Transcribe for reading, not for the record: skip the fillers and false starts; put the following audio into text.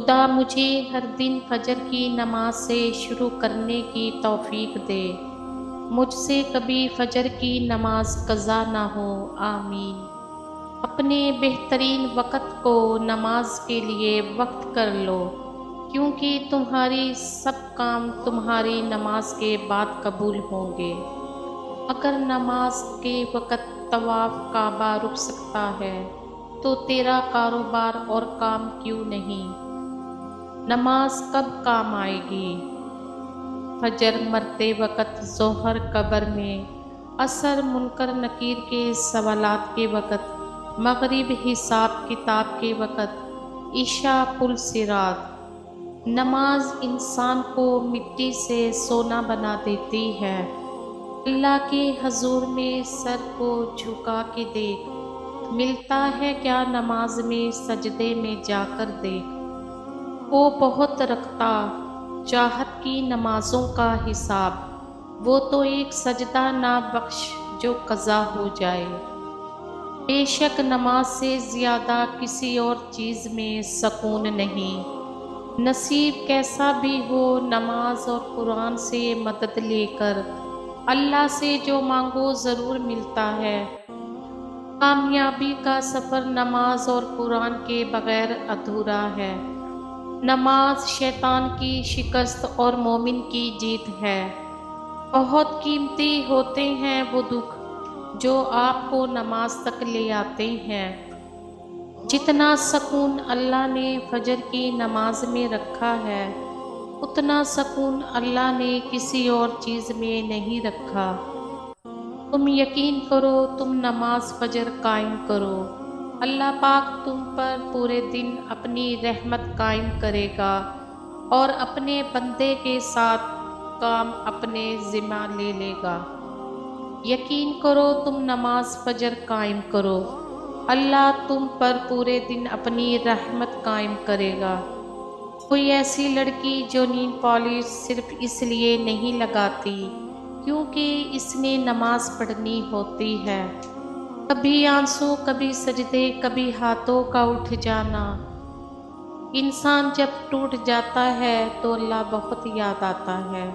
خدا مجھے ہر دن فجر کی نماز سے شروع کرنے کی توفیق دے، مجھ سے کبھی فجر کی نماز قضا نہ ہو، آمین۔ اپنے بہترین وقت کو نماز کے لیے وقت کر لو، کیونکہ تمہاری سب کام تمہاری نماز کے بعد قبول ہوں گے۔ اگر نماز کے وقت طواف کعبہ رک سکتا ہے تو تیرا کاروبار اور کام کیوں نہیں؟ نماز کب کام آئے گی؟ فجر مرتے وقت، ظہر قبر میں، عصر منکر نکیر کے سوالات کے وقت، مغرب حساب کتاب کے وقت، عشاء پل صراط۔ نماز انسان کو مٹی سے سونا بنا دیتی ہے۔ اللہ کے حضور میں سر کو جھکا کے دیکھ، ملتا ہے کیا نماز میں؟ سجدے میں جا کر دیکھ، وہ بہت رکھتا چاہت کی نمازوں کا حساب، وہ تو ایک سجدہ نہ بخش جو قضا ہو جائے۔ بے شک نماز سے زیادہ کسی اور چیز میں سکون نہیں۔ نصیب کیسا بھی ہو، نماز اور قرآن سے مدد لے کر اللہ سے جو مانگو ضرور ملتا ہے۔ کامیابی کا سفر نماز اور قرآن کے بغیر ادھورا ہے۔ نماز شیطان کی شکست اور مومن کی جیت ہے۔ بہت قیمتی ہوتے ہیں وہ دکھ جو آپ کو نماز تک لے آتے ہیں۔ جتنا سکون اللہ نے فجر کی نماز میں رکھا ہے، اتنا سکون اللہ نے کسی اور چیز میں نہیں رکھا۔ تم یقین کرو، تم نماز فجر قائم کرو، اللہ پاک تم پر پورے دن اپنی رحمت قائم کرے گا اور اپنے بندے کے ساتھ کام اپنے ذمہ لے لے گا۔ یقین کرو، تم نماز فجر قائم کرو، اللہ تم پر پورے دن اپنی رحمت قائم کرے گا۔ کوئی ایسی لڑکی جو نیل پالش صرف اس لیے نہیں لگاتی کیونکہ اس نے نماز پڑھنی ہوتی ہے۔ کبھی آنسو، کبھی سجدے، کبھی ہاتھوں کا اٹھ جانا۔ انسان جب ٹوٹ جاتا ہے تو اللہ بہت یاد آتا ہے۔